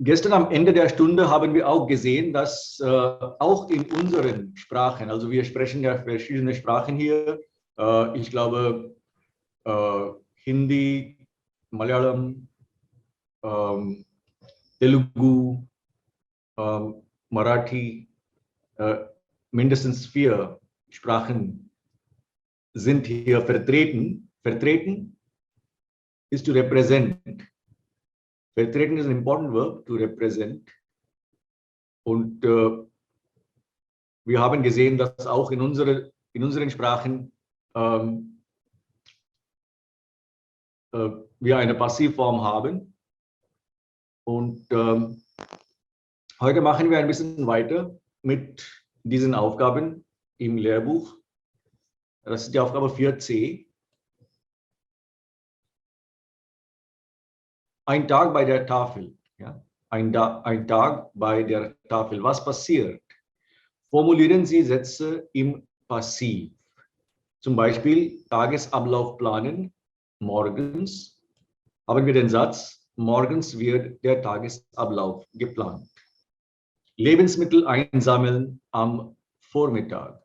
Gestern am Ende der Stunde haben wir auch gesehen, dass auch in unseren Sprachen, also wir sprechen ja verschiedene Sprachen hier, ich glaube Hindi, Malayalam, Telugu, Marathi, mindestens 4 Sprachen sind hier vertreten. Vertreten ist to represent. Vertreten is an important verb, to represent. Und wir haben gesehen, dass auch in unseren Sprachen wir eine Passivform haben. Und heute machen wir ein bisschen weiter mit diesen Aufgaben im Lehrbuch. Das ist die Aufgabe 4c. Ein Tag bei der Tafel. Ja? Ein Tag bei der Tafel. Was passiert? Formulieren Sie Sätze im Passiv. Zum Beispiel Tagesablauf planen. Morgens haben wir den Satz, morgens wird der Tagesablauf geplant. Lebensmittel einsammeln am Vormittag.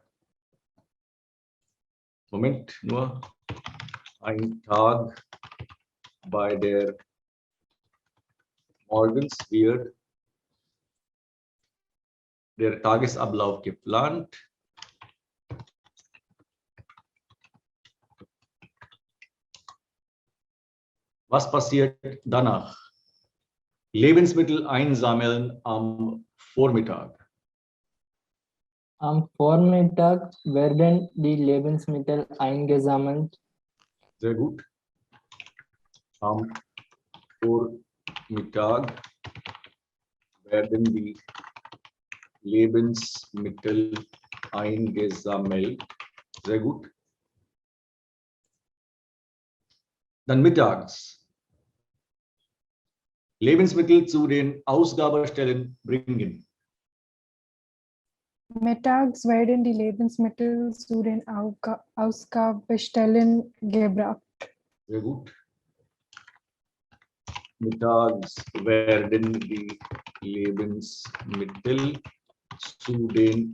Moment, nur ein Tag bei der morgens wird der Tagesablauf geplant. Was passiert danach? Lebensmittel einsammeln am Vormittag. Am Vormittag werden die Lebensmittel eingesammelt. Sehr gut. Am Vormittag werden die Lebensmittel eingesammelt. Sehr gut. Dann mittags. Lebensmittel zu den Ausgabestellen bringen. Mittags werden die Lebensmittel zu den Ausgabestellen gebracht. Sehr gut. Mittags werden die Lebensmittel zu den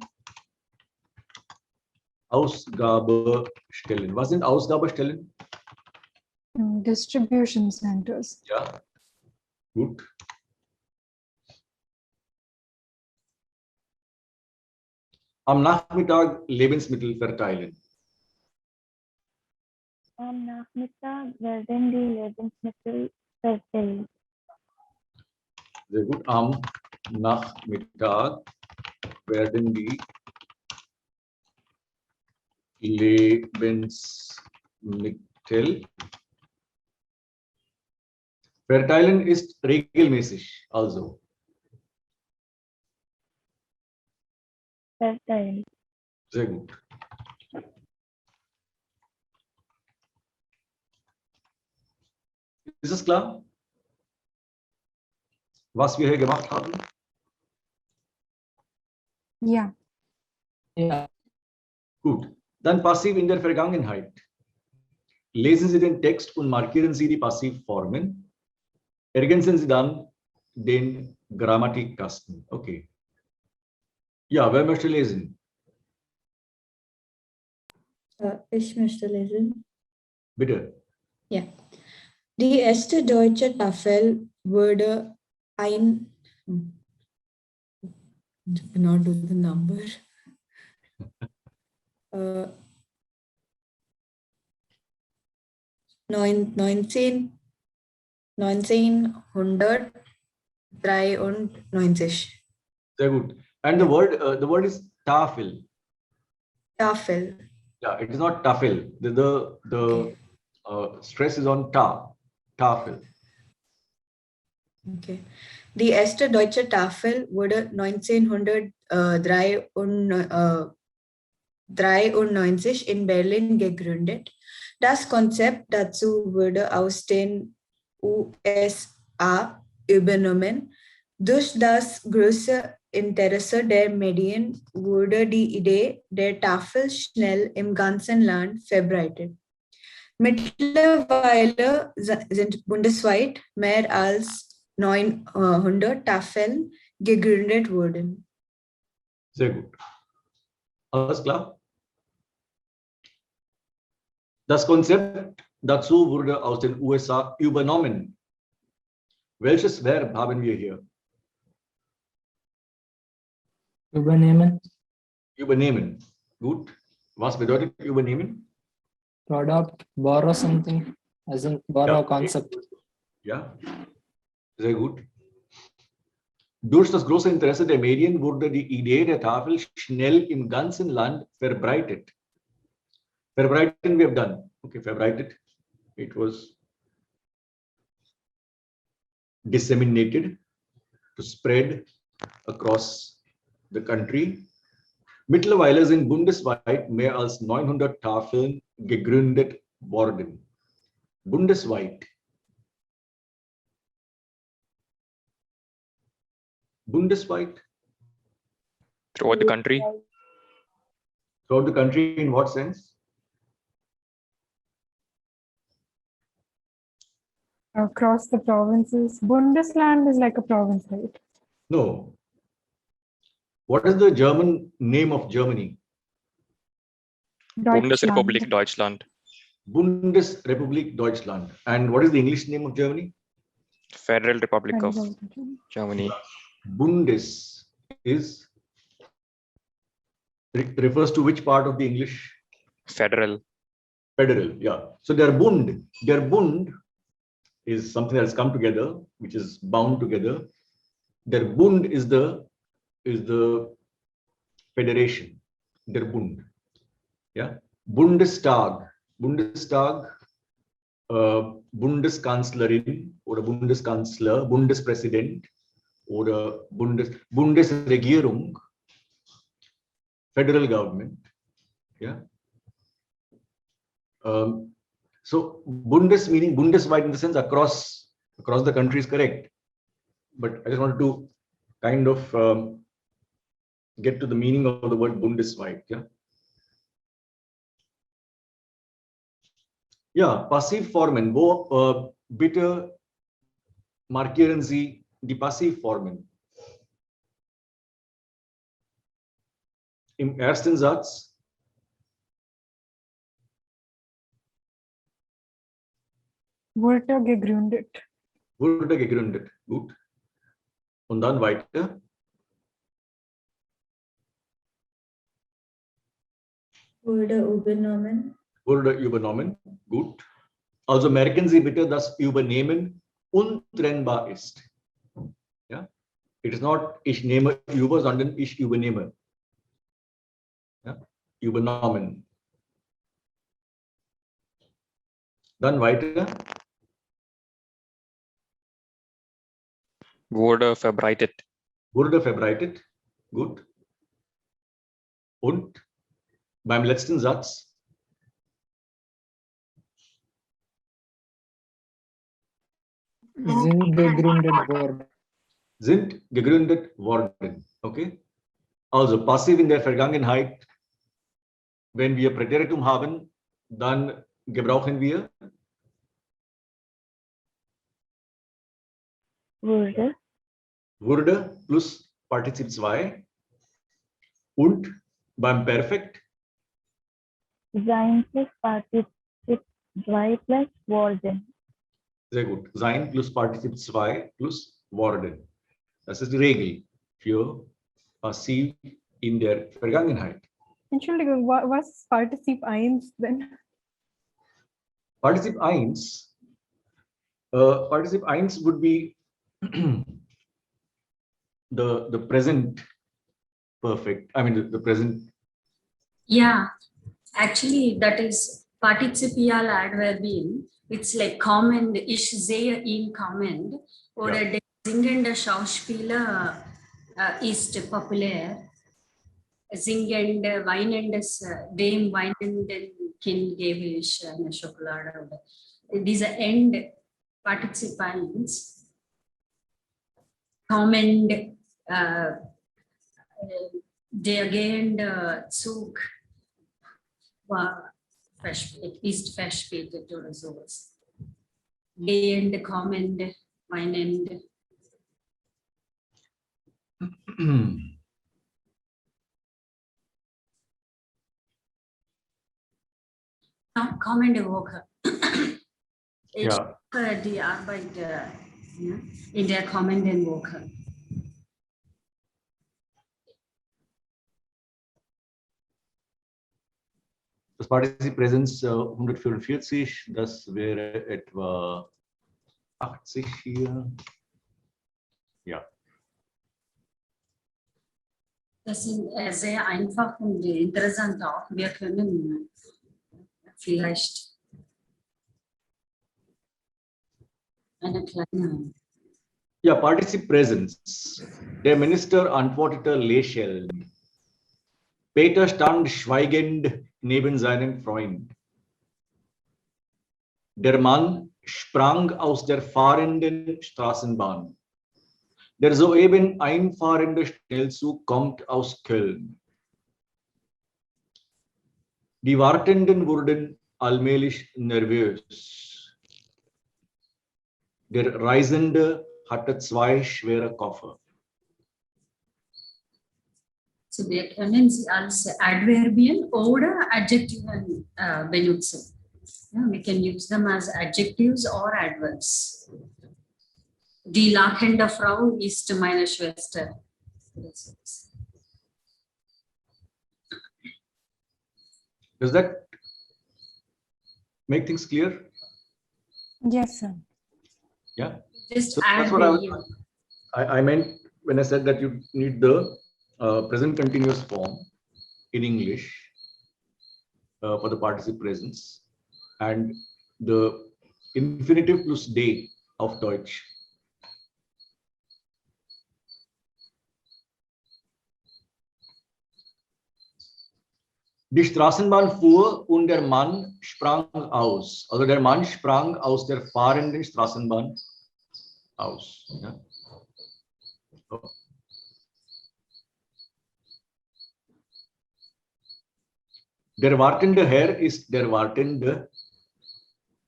Ausgabestellen. Was sind Ausgabestellen? Distribution centers. Ja, gut. Am Nachmittag Lebensmittel verteilen. Am Nachmittag werden die Lebensmittel verteilt. Sehr gut. Am Nachmittag werden die Lebensmittel verteilen ist regelmäßig, also. Verteilt. Sehr gut. Ist es klar, was wir hier gemacht haben? Ja. Ja. Gut. Dann passiv in der Vergangenheit. Lesen Sie den Text und markieren Sie die Passivformen. Ergänzen Sie dann den Grammatikkasten. Okay. Ja, wer möchte lesen? Ich möchte lesen. Bitte. Ja. Die erste deutsche Tafel wurde ein. I cannot do the number. 1993. Sehr gut. And the word is Tafel. Tafel. Yeah, it is not Tafel. The stress is on Tafel. Okay. Die erste deutsche Tafel wurde 1993 in Berlin gegründet. Das Konzept dazu wurde aus den USA übernommen. Durch das große Interesse der Medien wurde die Idee der Tafel schnell im ganzen Land verbreitet. Mittlerweile sind bundesweit mehr als 900 Tafeln gegründet wurden. Sehr gut. Alles klar? Das Konzept dazu wurde aus den USA übernommen. Welches Verb haben wir hier? Übernehmen. Übernehmen. Gut. Was bedeutet übernehmen? To adopt, borrow something, as in borrow a concept. Ja, sehr gut. Durch das große Interesse der Medien wurde die Idee der Tafel schnell im ganzen Land verbreitet. Verbreiten we have done. Okay, verbreitet. It was disseminated, to spread across the country. Mittlerweile sind bundesweit mehr als 900 Tafeln gegründet worden. Bundesweit. Bundesweit. Throughout the country. Throughout the country, in what sense? Across the provinces. Bundesland is like a province, right? No. What is the German name of Germany? Bundesrepublik Deutschland. Bundesrepublik Deutschland. And what is the English name of Germany? Federal Republic of Germany. Bundes is refers to which part of the English? Federal. Federal, yeah. So their Bund is something that has come together, which is bound together. Der Bund is the federation. Der Bund, yeah. Bundestag, Bundeskanzlerin oder Bundeskanzler, Bundespräsident oder Bundesregierung, federal government, yeah. So Bundes meaning Bundesweit in the sense across the country is correct, but I just wanted to kind of get to the meaning of the word Bundesweit. Yeah. Ja, Passivformen. Wo bitte markieren Sie die Passivformen? Im ersten Satz. Wurde gegründet. Wurde gegründet. Gut. Und dann weiter. Wurde übernommen. Wurde übernommen. Gut. Also merken Sie bitte, dass Übernehmen untrennbar ist. Ja? It is not ich nehme über, sondern ich übernehme. Ja? Übernommen. Dann weiter. Wurde verbreitet. Wurde verbreitet. Gut. Und beim letzten Satz. Sind gegründet worden. Sind gegründet worden. Okay. Also passiv in der Vergangenheit. Wenn wir Präteritum haben, dann gebrauchen wir wurde plus Partizip 2 und beim Perfekt Sein plus Partizip 2 plus worden. sehr gut. Sein plus Partizip 2 plus worden. Das ist die Regel für passiv in der Vergangenheit. Entschuldigung, was ist Partizip 1 then? Partizip 1 would be the present perfect. I mean the present. Yeah, actually that is partizipial adverbial. It's like kommend, ich sehe ihn kommend. Oder der singende Schauspieler ist populär. Singende, weinendes, dem weinenden Kind gebe ich eine Schokolade. Diese End Partizipants kommend, der gehende Zug war ist verspätet oder sowas. Gehende, kommende, weinende, Kommende Woche. Ich Ja. hoffe, die Arbeit in der kommenden Woche. Das Partizip Präsens 144, das wäre etwa 80 hier. Ja. Das sind sehr einfach und interessant auch. Wir können vielleicht eine kleine. Ja, Partizip Präsens. Der Minister antwortete lächelnd. Peter stand schweigend neben seinem Freund. Der Mann sprang aus der fahrenden Straßenbahn. Der soeben einfahrende Schnellzug kommt aus Köln. Die Wartenden wurden allmählich nervös. Der Reisende hatte 2 schwere Koffer. So, wir können sie als Adverbien oder Adjektiven benutzen. Yeah, we can use them as adjectives or adverbs. Die lachende Frau ist meine Schwester. Does that make things clear? Yes, sir. Yeah. Just So add that's what the I meant when I said that you need the present continuous form in English for the participle presence and the infinitive plus day of Deutsch. Die Straßenbahn fuhr und der Mann sprang aus. Also der Mann sprang aus der fahrenden Straßenbahn aus. Ja. So. Der wartende Herr ist der wartende.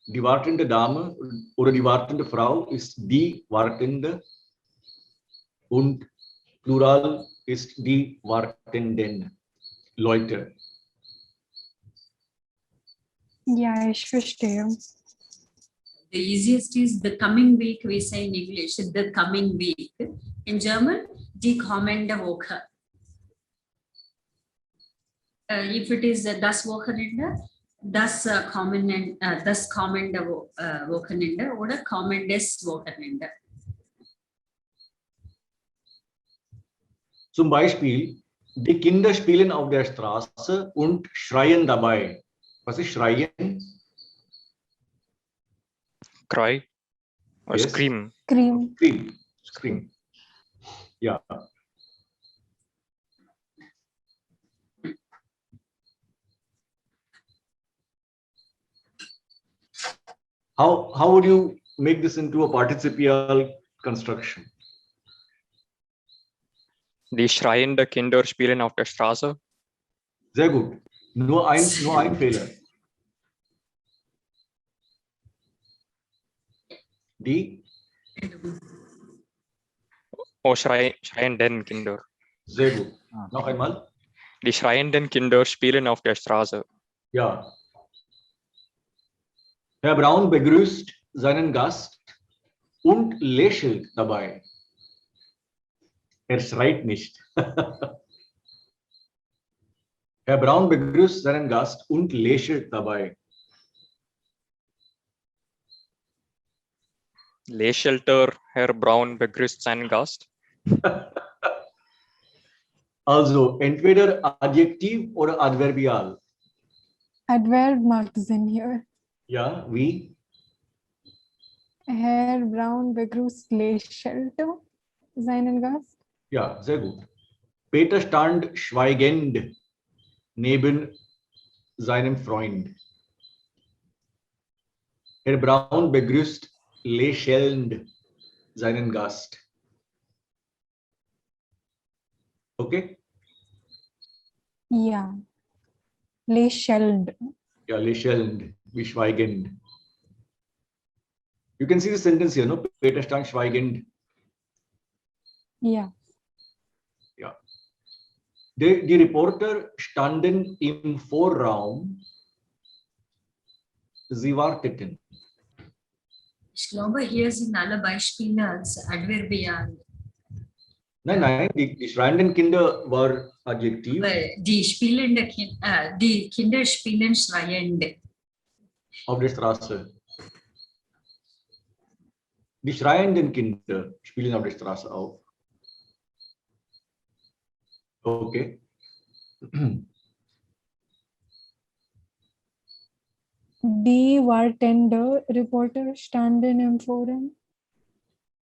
Die wartende Dame oder die wartende Frau ist die wartende. Und Plural ist die wartenden Leute. Ja, ich verstehe. The easiest is the coming week, we say in English, the coming week. In German, die kommende Woche. If it is das Wochenende, das kommende Wochenende oder kommendes Wochenende. Zum Beispiel, die Kinder spielen auf der Straße und schreien dabei. Was ist schreien? Cry or Yes. scream. Cream. Scream. Scream. Ja. How would you make this into a participial construction? Die schreiende Kinder spielen auf der Straße. Sehr gut. Nur ein Fehler. Die? Oh, schreienden Kinder. Sehr gut. Noch einmal. Die schreienden Kinder spielen auf der Straße. Ja. Herr Braun begrüßt seinen Gast und lächelt dabei. Er schreit nicht. Herr Braun begrüßt seinen Gast und lächelt dabei. Lächelte Herr Braun begrüßt seinen Gast. Also entweder Adjektiv oder Adverbial. Adverb macht Sinn hier. Ja, wie? Herr Braun begrüßt lächelte seinen Gast. Ja, sehr gut. Peter stand schweigend neben seinem Freund. Herr Braun begrüßt lächelnd seinen Gast. Okay? Ja. Lächelnd. Ja, lächelnd, wie schweigend. You can see the sentence here, no? Peter stand schweigend. Ja. Die Reporter standen im Vorraum. Sie warteten. Ich glaube, hier sind alle Beispiele als Adverbial. Nein, die schreienden Kinder war Adjektiv. Die Kinder spielen schreiend. Auf der Straße. Die schreienden Kinder spielen auf der Straße auf. Okay. Die Wartender Reporter standen im Forum.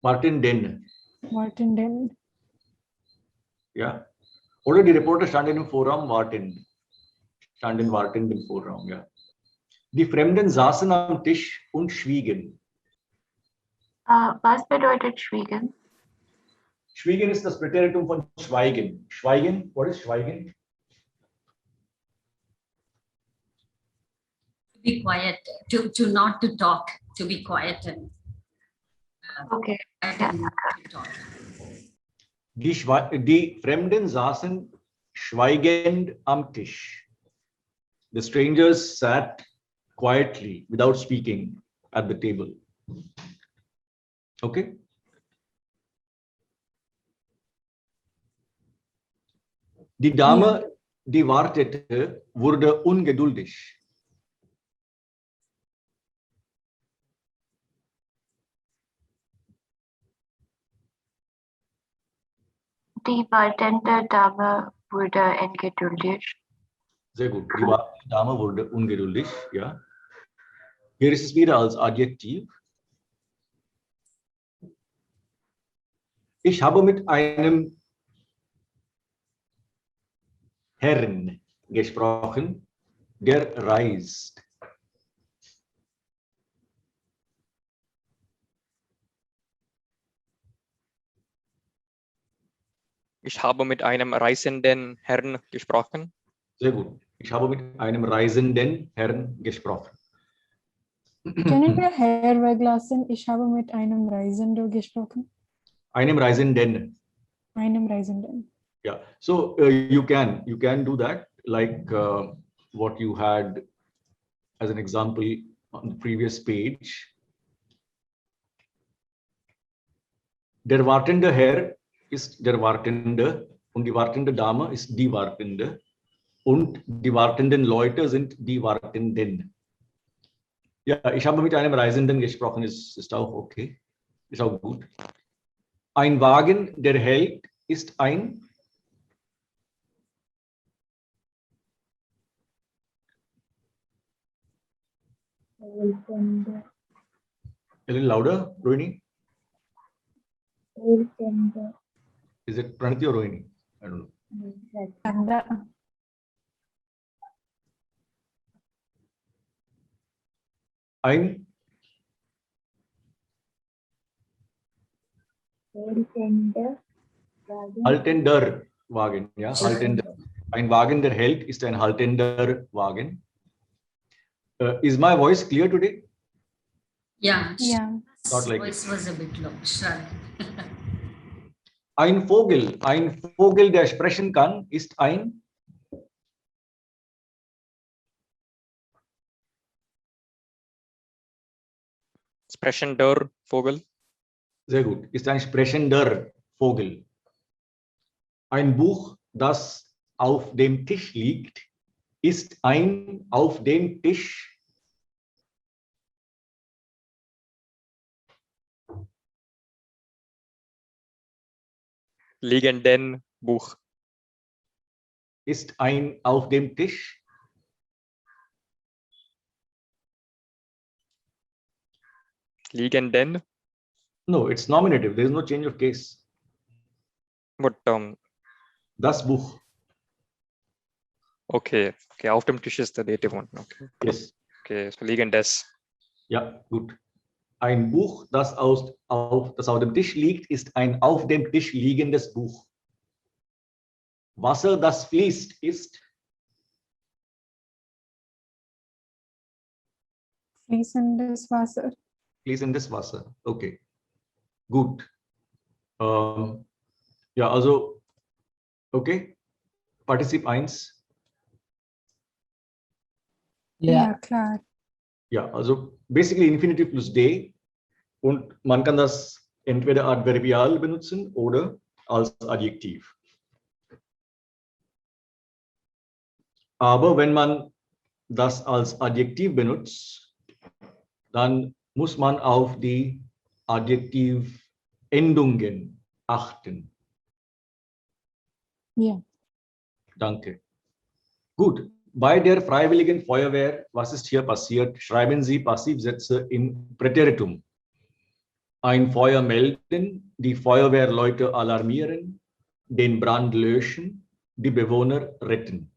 Wartenden. Wartenden. Ja. Oder die Reporter standen im Vorraum warten. Standen wartend im Vorraum, ja. Die Fremden saßen am Tisch und schwiegen. Was bedeutet schwiegen? Schwiegen ist das Präteritum von schweigen. Schweigen, what is schweigen? To be quiet, to not to talk, to be quiet. Okay. To talk. Die Fremden saßen schweigend am Tisch. The strangers sat quietly without speaking at the table. Okay. Die Dame, die wartete, wurde ungeduldig. Die wartende Dame wurde ungeduldig. Sehr gut. Die Dame wurde ungeduldig. Ja. Hier ist es wieder als Adjektiv. Ich habe mit einem Herrn gesprochen, der reist. Ich habe mit einem reisenden Herrn gesprochen. Sehr gut. Ich habe mit einem reisenden Herrn gesprochen. Können wir Herr weglassen? Ich habe mit einem Reisenden gesprochen. Einem Reisenden. Einem Reisenden. Yeah. So you can do that like what you had as an example on the previous page. Der wartende Herr ist der Wartende und die wartende Dame ist die Wartende und die wartenden Leute sind die Wartenden. Ja, ich habe mit einem Reisenden gesprochen, ist auch okay, ist auch gut. Ein Wagen, der hält, ist ein Eltender. A little louder, Rohini. Eltender. Is it Pranati or Rohini? I don't know. Tanda. Ein Eltender. haltender Wagen, ja, haltender. Ein Wagen, der hält, ist ein haltender Wagen. Is my voice clear today? Yeah. Yeah. Not like Voice was a bit low. Sorry. Ein Vogel, der sprechen kann, ist ein Sprechender Vogel. sehr gut, ist ein sprechender Vogel. Ein Buch, das auf dem Tisch liegt, ist ein auf dem Tisch Liegenden Buch. ist ein auf dem Tisch Liegenden. No, it's nominative. There is no change of case. But Das Buch. okay. Okay, auf dem Tisch ist the dative one. Okay. Yes. Okay, so liegendes. Ja, gut. Ein Buch, das auf dem Tisch liegt, ist ein auf dem Tisch liegendes Buch. Wasser, das fließt, ist Fließendes Wasser. fließendes Wasser. Okay. Gut. Ja, also, okay. Partizip 1? Ja, klar. Ja, also basically Infinitiv plus de. Und man kann das entweder adverbial benutzen oder als Adjektiv. Aber wenn man das als Adjektiv benutzt, dann muss man auf die Adjektivendungen achten. Ja. Danke. Gut, bei der Freiwilligen Feuerwehr, was ist hier passiert? Schreiben Sie Passivsätze im Präteritum. Ein Feuer melden, die Feuerwehrleute alarmieren, den Brand löschen, die Bewohner retten.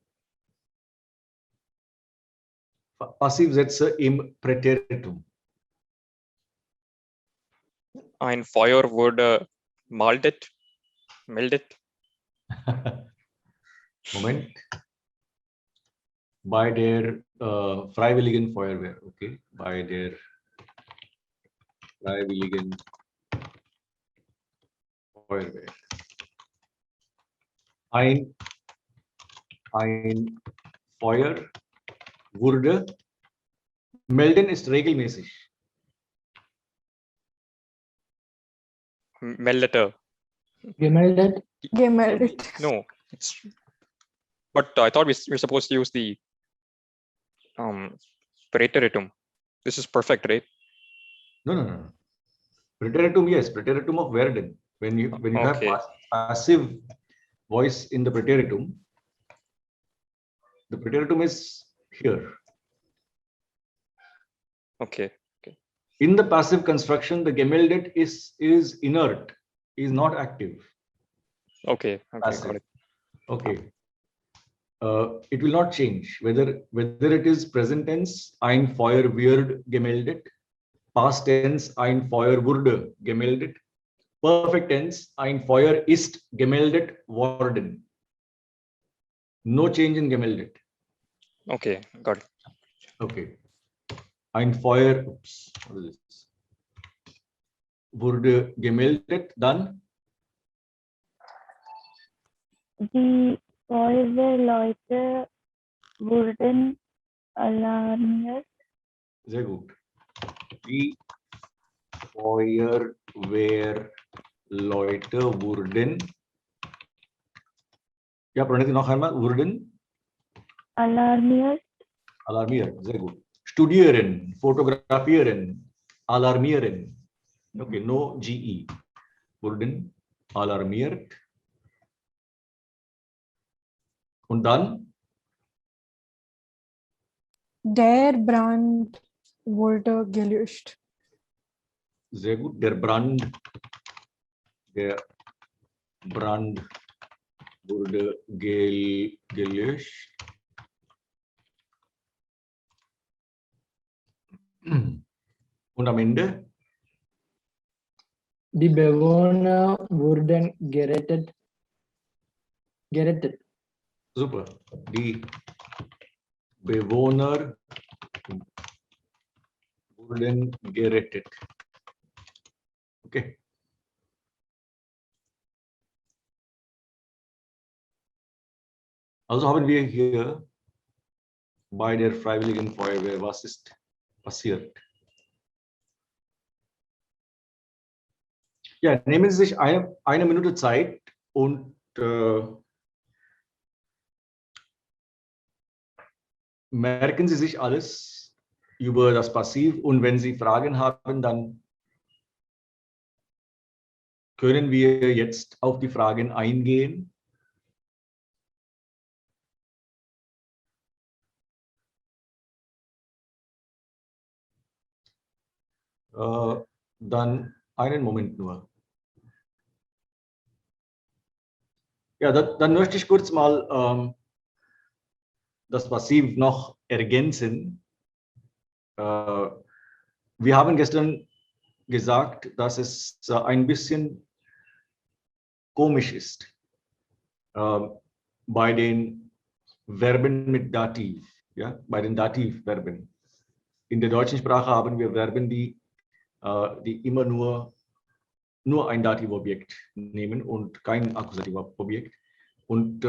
Passivsätze im Präteritum. Ein Feuer wurde meldet. Moment. Bei der Freiwilligen Feuerwehr, okay? Bei der Freiwilligen Feuerwehr. Ein Feuer wurde, melden ist regelmäßig. Meldete. Gemeldet. Gemeldet. No, but I thought we're supposed to use the preteritum. This is perfect, right? No. Preteritum, yes, preteritum of werden. When you Okay. have passive voice in the preteritum is here. Okay. In the passive construction, the gemeldet is inert, is not active. Okay, Passive. got it. Okay. It will not change whether it is present tense, ein Feuer wird gemeldet, past tense, ein Feuer wurde gemeldet, perfect tense, ein Feuer ist gemeldet worden. No change in gemeldet. Okay, got it. Okay. Ein Feuer, oops, what is this? Wurde gemeldet, dann Die Feuerwehrleute wurden alarmiert. sehr gut. Die Feuerwehrleute wurden, ja, Praniti, noch einmal, wurden Alarmiert. alarmiert, sehr gut. Studieren, fotografieren, alarmieren. Okay, no GE. Wurden alarmiert. Und dann Der Brand wurde gelöscht. sehr gut, der Brand wurde gelöscht. Und am Ende Die Bewohner wurden gerettet. super. Die Bewohner wurden gerettet. Okay. Also haben wir hier bei der Freiwilligen Feuerwehr, was ist passiert? Ja, nehmen Sie sich eine Minute Zeit und merken Sie sich alles über das Passiv, und wenn Sie Fragen haben, dann können wir jetzt auf die Fragen eingehen. Dann einen Moment nur. Ja, dann möchte ich kurz mal das Passiv noch ergänzen. Wir haben gestern gesagt, dass es ein bisschen komisch ist bei den Verben mit Dativ, ja, bei den Dativverben. In der deutschen Sprache haben wir Verben, die immer nur ein Dativobjekt nehmen und kein Akkusativobjekt. Und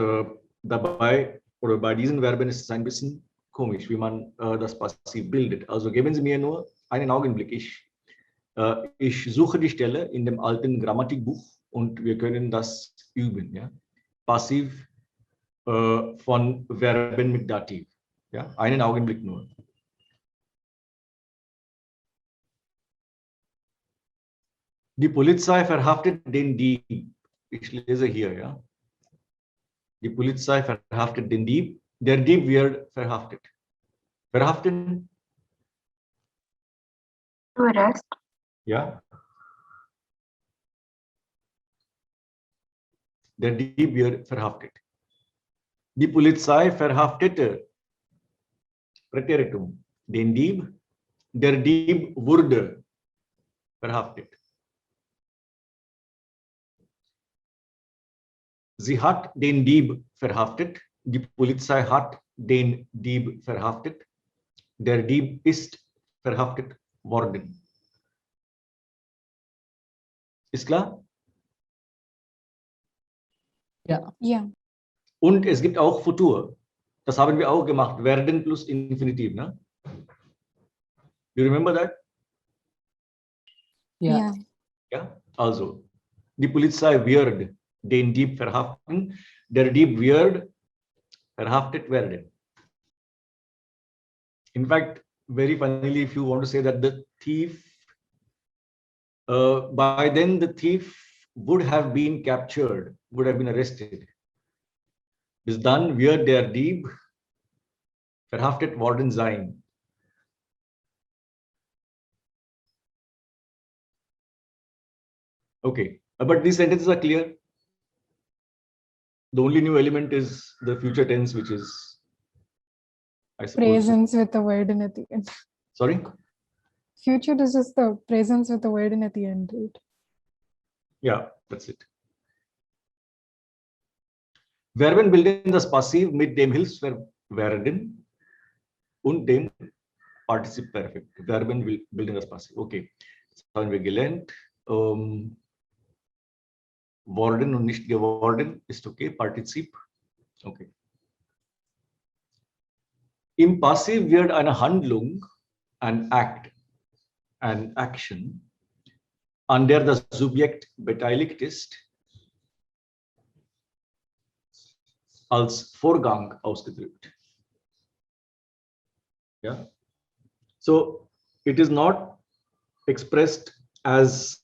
dabei oder bei diesen Verben ist es ein bisschen komisch, wie man das Passiv bildet. Also geben Sie mir nur einen Augenblick. Ich suche die Stelle in dem alten Grammatikbuch und wir können das üben. Ja? Passiv von Verben mit Dativ. Ja? Einen Augenblick nur. Die Polizei verhaftet den Dieb. Ich lese hier, ja. Die Polizei verhaftet den Dieb. Der Dieb wird verhaftet. Verhaften? To arrest. Ja. Der Dieb wird verhaftet. Die Polizei verhaftete, Präteritum, den Dieb. Der Dieb wurde verhaftet. Sie hat den Dieb verhaftet. Die Polizei hat den Dieb verhaftet. Der Dieb ist verhaftet worden. Ist klar? Ja. Ja. Und es gibt auch Futur. Das haben wir auch gemacht. Werden plus Infinitiv. Ne? You remember that? Ja. Ja. Also, die Polizei wird den Dieb verhaften. Der Dieb wird verhaftet werden. In fact, very funnily, if you want to say that the thief, by then the thief would have been captured, would have been arrested. Bis dann wird der Dieb verhaftet worden sein. Okay, but these sentences are clear. The only new element is the future tense, which is, I suppose. Presence with the word in at the end. Sorry? Future is just the presence with the word in at the end, right? Yeah, that's it. Verben bilden das Passiv mit dem Hilfsverb werden und dem Partizip Perfekt. Verben bilden das Passiv. Okay, das haben wir gelernt. Worden und nicht geworden ist okay. Partizip. Okay. Im Passiv wird eine Handlung, ein Act, an Action, an der das Subjekt beteiligt ist, als Vorgang ausgedrückt. Yeah. So it is not expressed as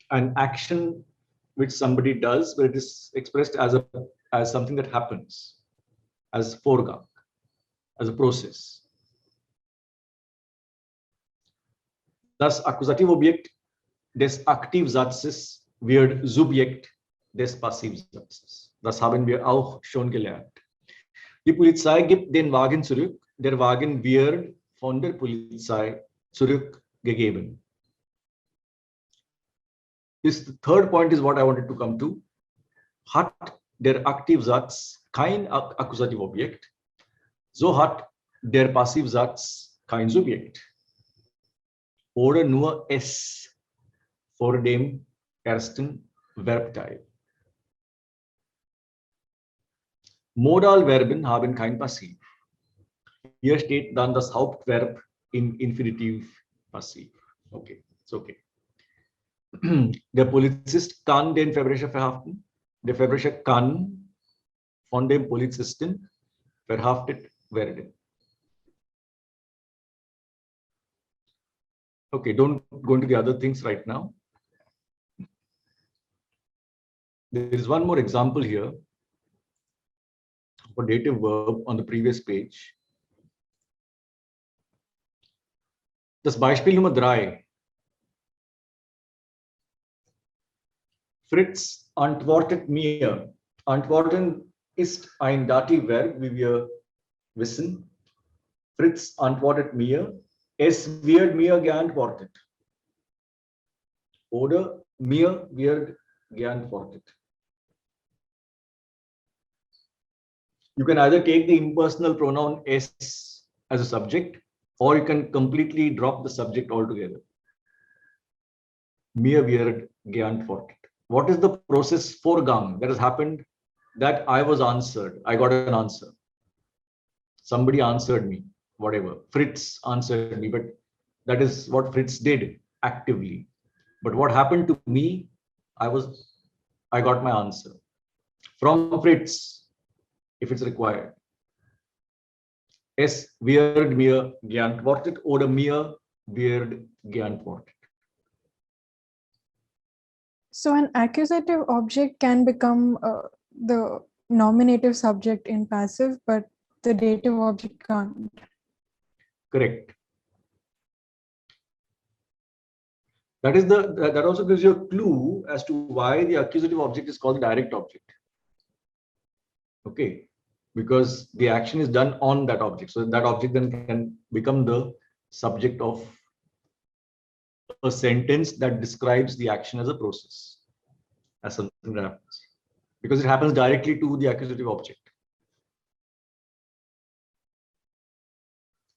an action which somebody does, but it is expressed as something that happens, as Vorgang, as a process. Das Akkusativobjekt des Aktivsatzes wird Subjekt des Passivsatzes. Das haben wir auch schon gelernt. Die Polizei gibt den Wagen zurück. Der Wagen wird von der Polizei zurückgegeben. This third point is what I wanted to come to. Hat der Aktivsatz kein Akkusativobjekt, so hat der Passivsatz kein Subjekt. Oder nur es vor dem ersten Verbteil. Modalverben haben kein Passiv. Hier steht dann das Hauptverb im Infinitiv Passiv. Okay, ist okay. Der Polizist kann den Verbrecher verhaften. Der Verbrecher kann von dem Polizisten verhaftet werden. Okay, don't go into the other things right now. There is one more example here for dative verb on the previous page. Das Beispiel Nummer 3. Fritz antwortet mir. Antworten ist ein Dativverb, wie wir wissen. Fritz antwortet mir. Es wird mir geantwortet. Oder mir wird geantwortet. You can either take the impersonal pronoun es as a subject, or you can completely drop the subject altogether. Mir wird geantwortet. What is the process Vorgang that has happened that I was answered. I got an answer. Somebody answered me, whatever. Fritz answered me, but that is what Fritz did actively. But what happened to me, I got my answer from Fritz, if it's required. Es wird mir geantwortet oder mir wird geantwortet. So an accusative object can become the nominative subject in passive, but the dative object can't. Correct. That also gives you a clue as to why the accusative object is called the direct object. Okay, because the action is done on that object. So that object then can become the subject of a sentence that describes the action as a process, as something that happens, because it happens directly to the accusative object.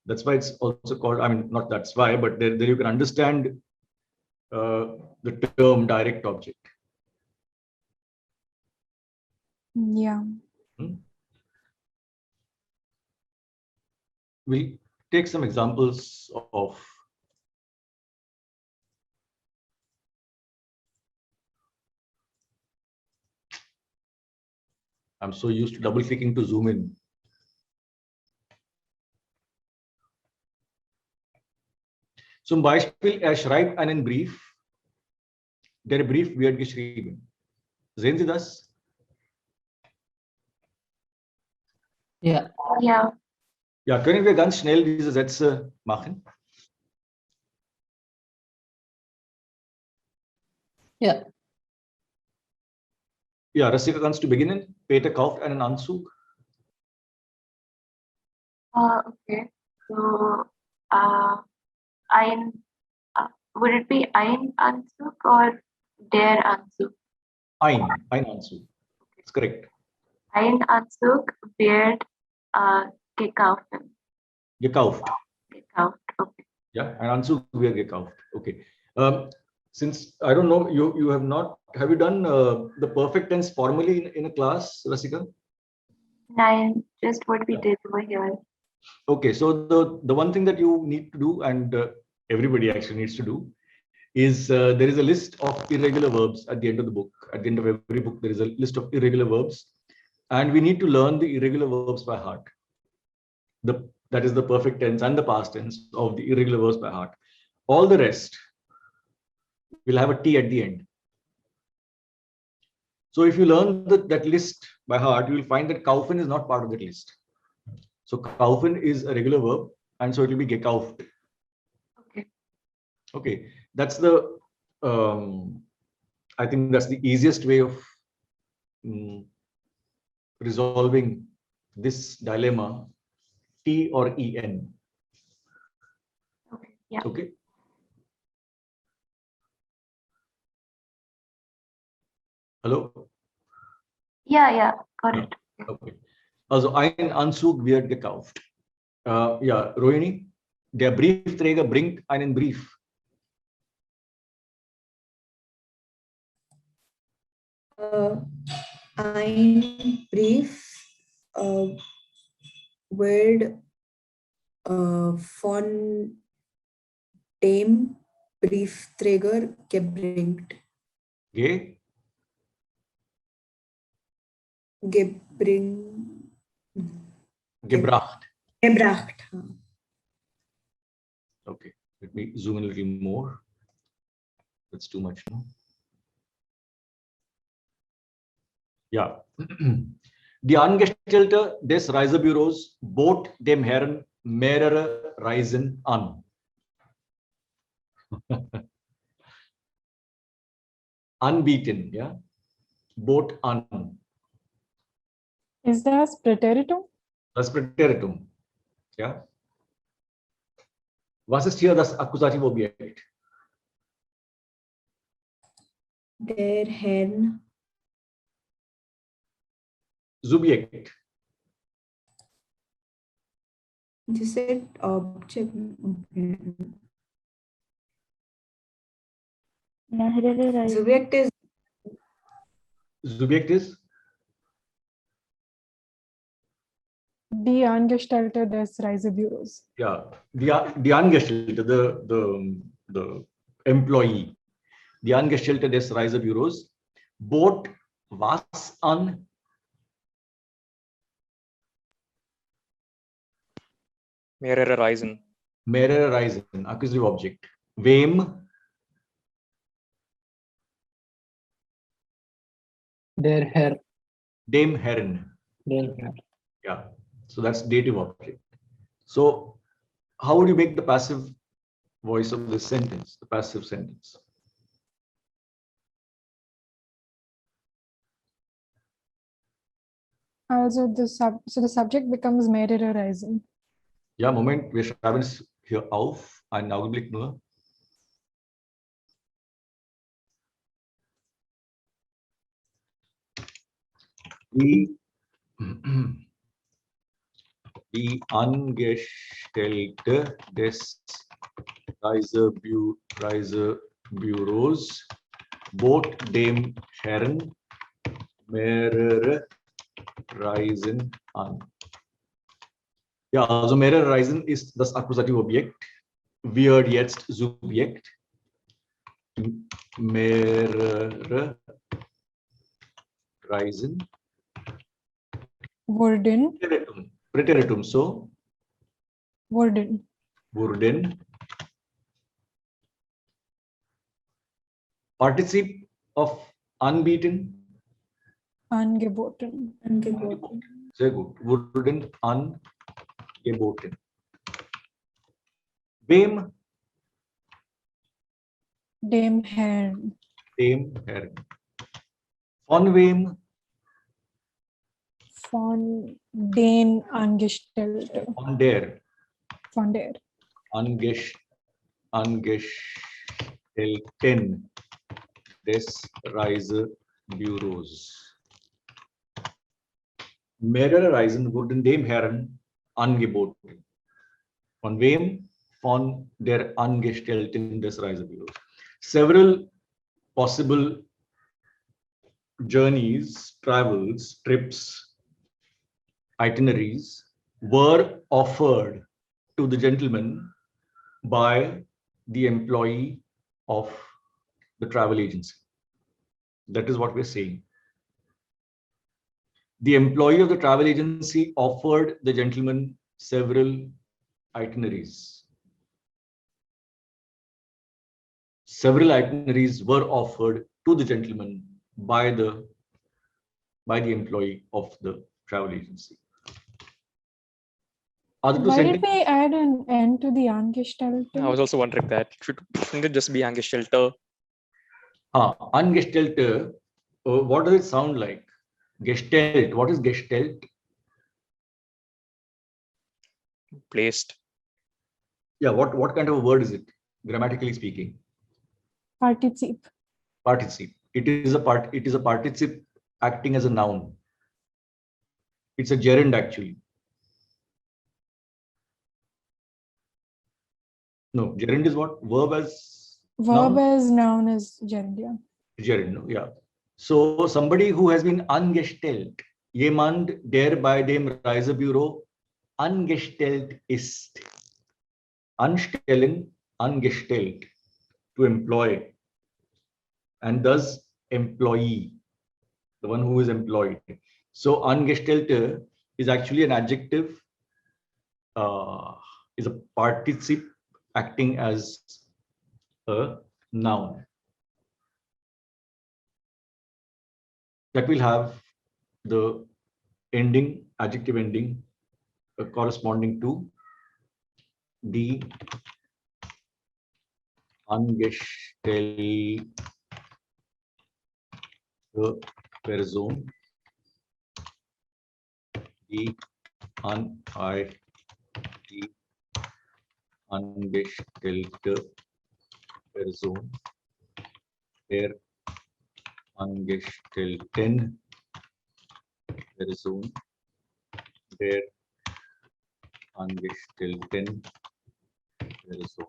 That's why it's also called, I mean, not that's why, but there you can understand the term direct object. Yeah. We'll take some examples of I'm so used to double clicking to zoom in. Zum Beispiel, schreibt einen Brief. Der Brief wird geschrieben. Sehen Sie das? Yeah. Ja. Ja, können wir ganz schnell diese Sätze machen? Yeah. Ja, Rasika, kannst du beginnen? Peter kauft einen Anzug. Okay. So, would it be ein Anzug or der Anzug? Ein Anzug. That's correct. Ein Anzug wird gekauft. Gekauft. Gekauft, okay. Ja, ein Anzug wird gekauft. Okay. Since I don't know, you have not, have you done the perfect tense formally in a class, Rasika? Nein, just what we did over here. Okay, so the one thing that you need to do, and everybody actually needs to do, is there is a list of irregular verbs at the end of the book. At the end of every book, there is a list of irregular verbs, and we need to learn the irregular verbs by heart. That is the perfect tense and the past tense of the irregular verbs by heart. All the rest will have a T at the end. So if you learn that list by heart, you will find that kaufen is not part of that list. So kaufen is a regular verb, and so it will be gekauft. Okay. Okay, that's the I think that's the easiest way of resolving this dilemma, T or EN. Okay. Yeah. Okay. Hello? Yeah, got it. Okay. Also ein Anzug wird gekauft. Ja, Rohini, der Briefträger bringt einen Brief. Ein Brief wird von dem Briefträger gebracht. Gebracht. Gebracht. Okay, let me zoom in a little more. That's too much, no? Ja. Die Angestellte des Reisebüros bot dem Herrn mehrere Reisen an. Anbieten, ja? Bot an. Is das Präteritum? Das Präteritum, ja? Was ist hier das akkusative Objekt? Der Herrn. Subjekt. You said object. Subject is. Subjekt ist? Die Angestellte des Reisebüros. Yeah, die Angestellte, the employee. Die Angestellte des Reisebüros bot was an? Mehrere Reisen. Mehrere Reisen, accusative object. Wem? Der Herr. Dem Herren. Der Herr. Yeah, so that's dative object. So how would you make the passive voice of this sentence, the passive sentence? Also the subject becomes mehrere Reisen. Ja, Moment, wir schreiben es hier auf. Einen Augenblick nur. Die Angestellte des Reisebüros bot dem Herrn mehrere Reisen an. Ja, also mehrere Reisen ist das akkusative Objekt, wird jetzt Subjekt. Mehrere Reisen. Wurden. Präteritum, so. Wurden. Wurden. Partizip of unbeaten. Angeboten. Angeboten. Sehr gut. Wurden angeboten. Wem? Dem Herrn. Dem Herrn. Von wem? Von den Angestellten. Von der. Von der. Angestellten des Reisebüros. Mehrere Reisen wurden dem Herrn angeboten. Von wem? Von der Angestellten des Reisebüros. Several possible journeys, travels, trips, itineraries were offered to the gentleman by the employee of the travel agency. That is what we're saying. The employee of the travel agency offered the gentleman several itineraries. Several itineraries were offered to the gentleman by the employee of the travel agency. Why did we add an N to the Angestellte? I was also wondering that. Shouldn't it just be Angestellte? Angestellte, what does it sound like? Gestalt. What is Gestalt? Placed. Yeah, what kind of a word is it, grammatically speaking? Partizip. Partizip. It is a partizip acting as a noun. It's a gerund actually. No, gerund is what? Verb as Noun is gerund, yeah. Gerund, no? Yeah. So somebody who has been angestellt, jemand, der bei dem Reisebüro angestellt ist. Anstellen, angestellt, to employ, and thus employee, the one who is employed. So Angestellte is actually an adjective, is a participle acting as a noun. That will have the ending, adjective ending, corresponding to the angestellte Person, die angestellte Person, der angestellten Person, der angestellten Person.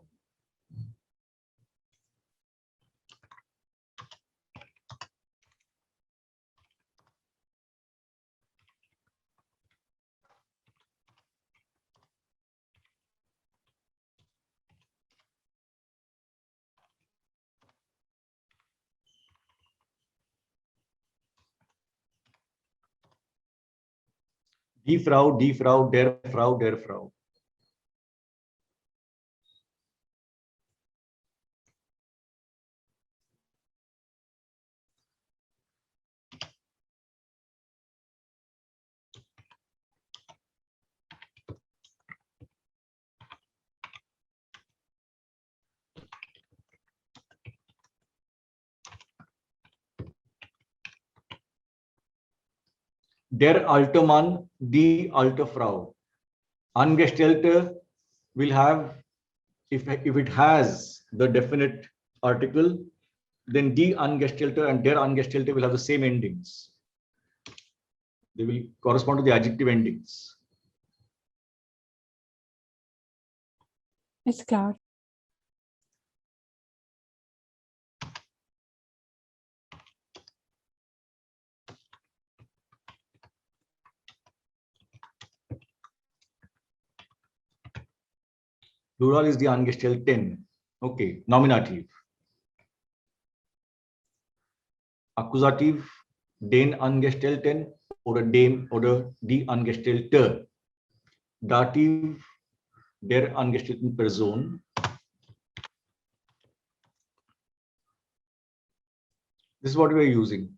Die Frau, der Frau, der Frau. Der alte Mann, die alte Frau. Angestellte will have, if it has the definite article, then die Angestellte and der Angestellte will have the same endings. They will correspond to the adjective endings. It's klar. Plural is die Angestellten. Okay, Nominativ. Akkusativ, den Angestellten oder dem oder die Angestellte. Dativ, der angestellten Person. This is what we are using.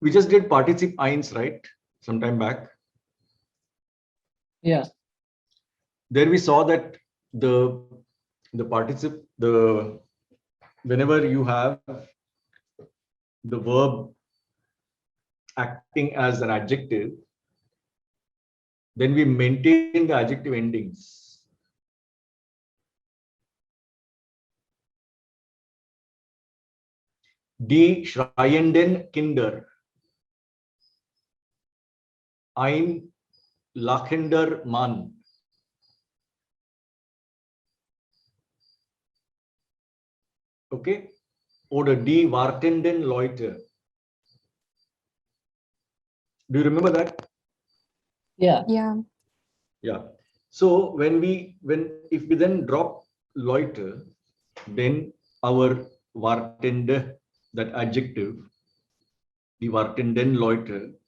We just did Partizip 1, right? Some time back. Yeah. There we saw that the participle, whenever you have the verb acting as an adjective, then we maintain the adjective endings. Die schreienden Kinder. Ein lachender Mann. Okay? Oder die wartenden Leute. Do you remember that? Yeah. Yeah. Yeah. So if we then drop Leute, then our wartende, that adjective, die wartenden Leute,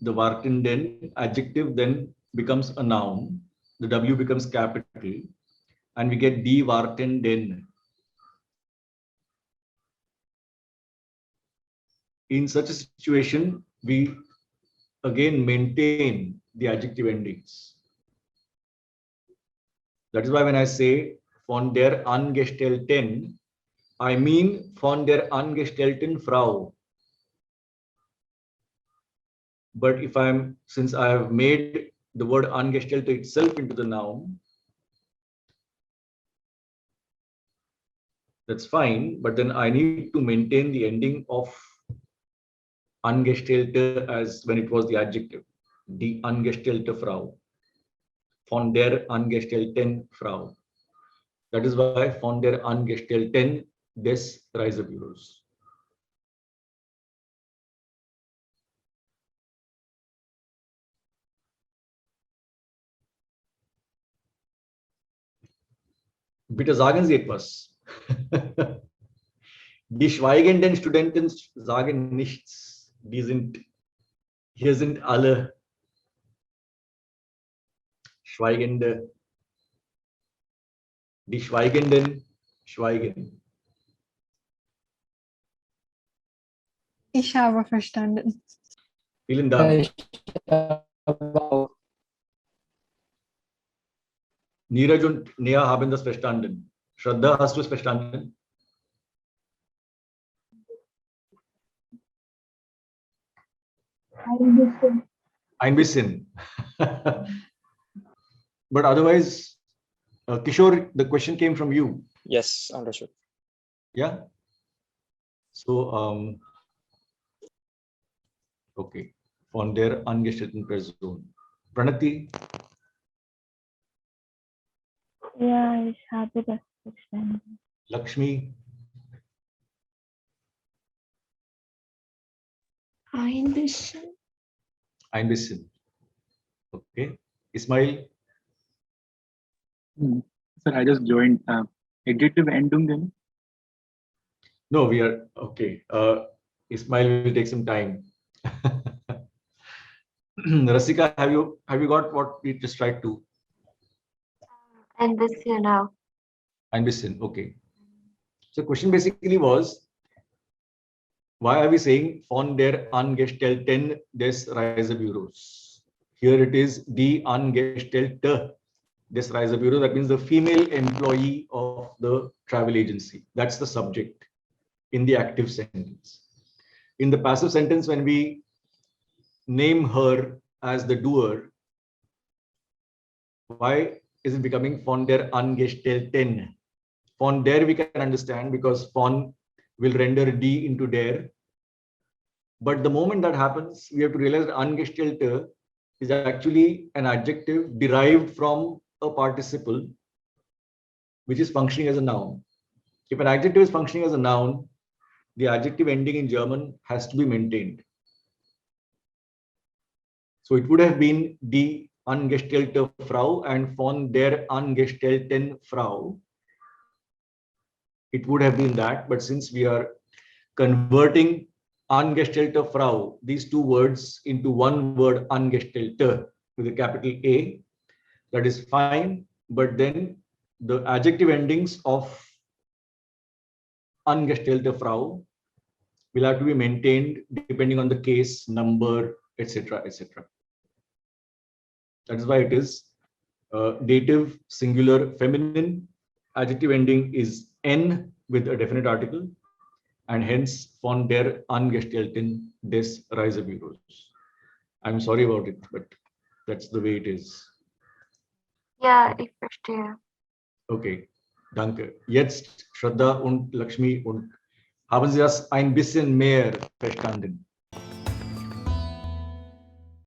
the wartenden adjective then becomes a noun. The W becomes capital, and we get die wartenden. In such a situation, we again maintain the adjective endings. That is why when I say von der Angestellten, I mean von der Angestellten Frau. But since I have made the word Angestellte itself into the noun, that's fine, but then I need to maintain the ending of Angestellte as when it was the adjective, die Angestellte Frau, von der Angestellten Frau. That is why von der Angestellten des Reisebüros. Bitte sagen Sie etwas. Die schweigenden Studenten sagen nichts. Hier sind alle Schweigende. Die Schweigenden schweigen. Ich habe verstanden. Vielen Dank. Neeraj und Neha haben das verstanden. Shraddha, hast du es verstanden? Ein bisschen. But otherwise, Kishore, the question came from you. Yes, understood. Yeah. So, okay. Von der angestellten Person. Pranati? Ja, ich habe das verstanden. Lakshmi? Ein bisschen. Ein bisschen. Okay. Ismail? Sir, I just joined. Adjective Endungen. No, we are okay. Ismail will take some time. Rasika, have you got what we just tried to? And this you know. Ein bisschen. Okay. So question basically was, why are we saying von der Angestellten des Reisebüros? Here it is die Angestellte des Reisebüros. That means the female employee of the travel agency. That's the subject in the active sentence. In the passive sentence, when we name her as the doer, why is it becoming von der Angestellten? Von der we can understand because von will render D into der. But the moment that happens, we have to realize that Angestellte is actually an adjective derived from a participle which is functioning as a noun. If an adjective is functioning as a noun, the adjective ending in German has to be maintained. So it would have been die Angestellte Frau and von der Angestellten Frau. It would have been that, but since we are converting Angestellte Frau, these two words, into one word Angestellte with a capital A, that is fine, but then the adjective endings of Angestellte Frau will have to be maintained depending on the case, number, etc., etc. That is why it is dative, singular, feminine. Adjective ending is N with a definite article, and hence von der Angestellten des Reisebüros. I'm sorry about it, but that's the way it is. Ja, ich verstehe. Okay, danke. Jetzt Shraddha und Lakshmi, und haben Sie das ein bisschen mehr verstanden?